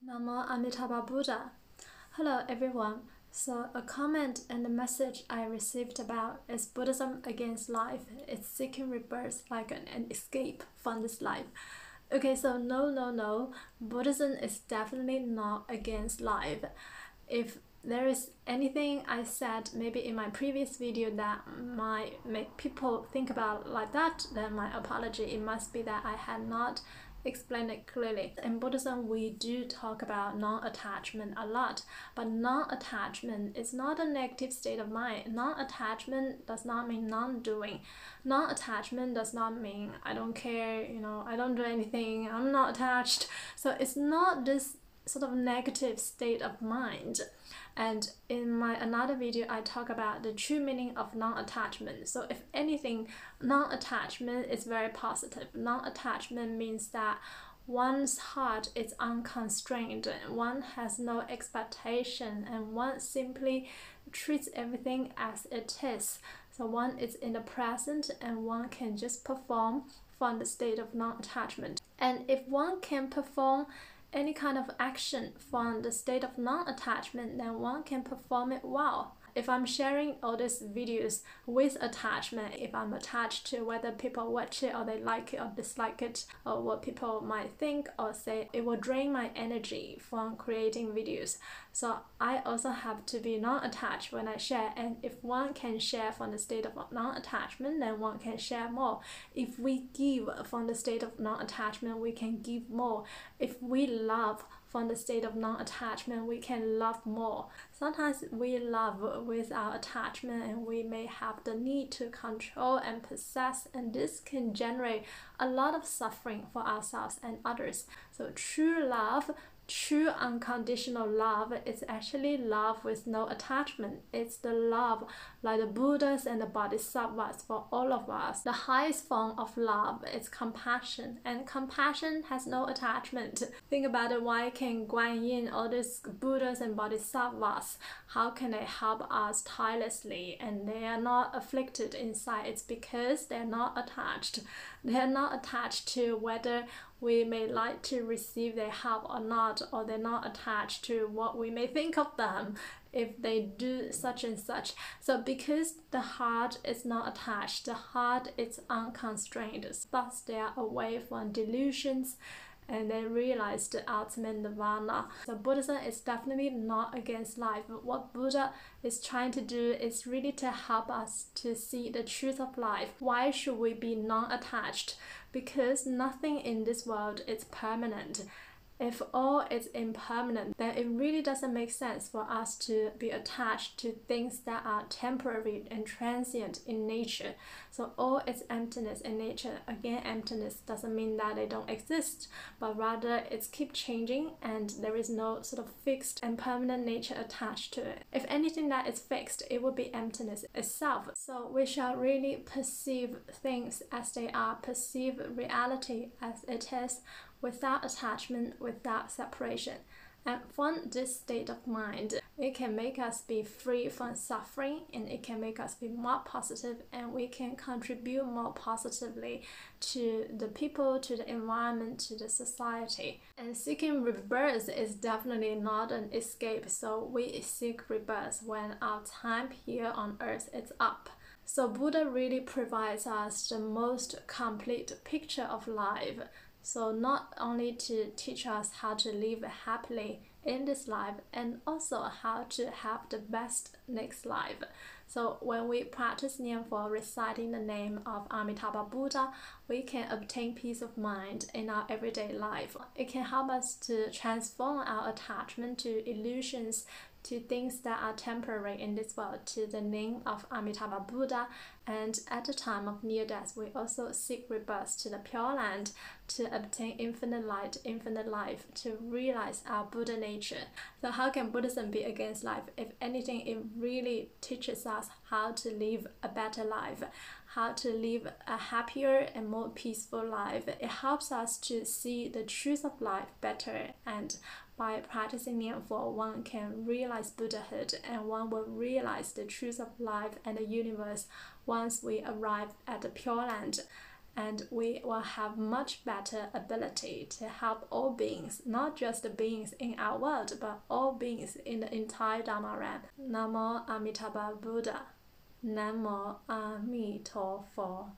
Namo Amitabha Buddha. Hello everyone. So a comment and a message I received about is Buddhism against life. It's seeking rebirth like an escape from this life. Okay, so no. Buddhism is definitely not against life. If there is anything I said maybe in my previous video that might make people think about like that, then my apology. It must be that I had not explained it clearly. In Buddhism, we do talk about non-attachment a lot, but non-attachment is not a negative state of mind. Non-attachment does not mean non-doing. Non-attachment does not mean I don't care, I don't do anything, I'm not attached. So it's not this sort of negative state of mind. And in my another video, I talk about the true meaning of non-attachment. So if anything, non-attachment is very positive. Non-attachment means that one's heart is unconstrained, one has no expectation, and one simply treats everything as it is. So one is in the present and one can just perform from the state of non-attachment. And if one can perform any kind of action from the state of non-attachment, then one can perform it well. If I'm sharing all these videos with attachment, if I'm attached to whether people watch it or they like it or dislike it, or what people might think or say, it will drain my energy from creating videos. So I also have to be non-attached when I share, and if one can share from the state of non-attachment, then one can share more. If we give from the state of non-attachment, we can give more. If we love from the state of non-attachment, we can love more. Sometimes we love with our attachment and we may have the need to control and possess, and this can generate a lot of suffering for ourselves and others. So true love, true unconditional love, is actually love with no attachment. It's the love like the Buddhas and the Bodhisattvas for all of us. The highest form of love is compassion, and compassion has no attachment. Think about it, why can Guan Yin, all these Buddhas and Bodhisattvas, how can they help us tirelessly and they are not afflicted inside? It's because they're not attached. They're not attached to whether we may like to receive their help or not, or they're not attached to what we may think of them if they do such and such. So because the heart is not attached, the heart is unconstrained, thus they are away from delusions and they realize the ultimate nirvana. So Buddhism is definitely not against life. What Buddha is trying to do is really to help us to see the truth of life. Why should we be non-attached? Because nothing in this world is permanent. If all is impermanent, then it really doesn't make sense for us to be attached to things that are temporary and transient in nature. So all is emptiness in nature. Again, emptiness doesn't mean that they don't exist, but rather it's keep changing and there is no sort of fixed and permanent nature attached to it. If anything that is fixed, it would be emptiness itself. So we shall really perceive things as they are, perceive reality as it is, without attachment, without separation. And from this state of mind, it can make us be free from suffering, and it can make us be more positive, and we can contribute more positively to the people, to the environment, to the society. And seeking rebirth is definitely not an escape. So we seek rebirth when our time here on earth is up. So Buddha really provides us the most complete picture of life. So not only to teach us how to live happily in this life, and also how to have the best next life. So when we practice Nyingpo, reciting the name of Amitabha Buddha, we can obtain peace of mind in our everyday life. It can help us to transform our attachment to illusions, to things that are temporary in this world, to the name of Amitabha Buddha. And at the time of near death, we also seek rebirth to the Pure Land, to obtain infinite light, infinite life, to realize our Buddha nature. So how can Buddhism be against life? If anything, it really teaches us how to live a better life, how to live a happier and more peaceful life. It helps us to see the truth of life better, and by practicing Nyingpo, one can realize Buddhahood, and one will realize the truth of life and the universe once we arrive at the Pure Land. and we will have much better ability to help all beings, not just the beings in our world, but all beings in the entire Dharma realm. Namo Amitabha Buddha. Namo Amituofo.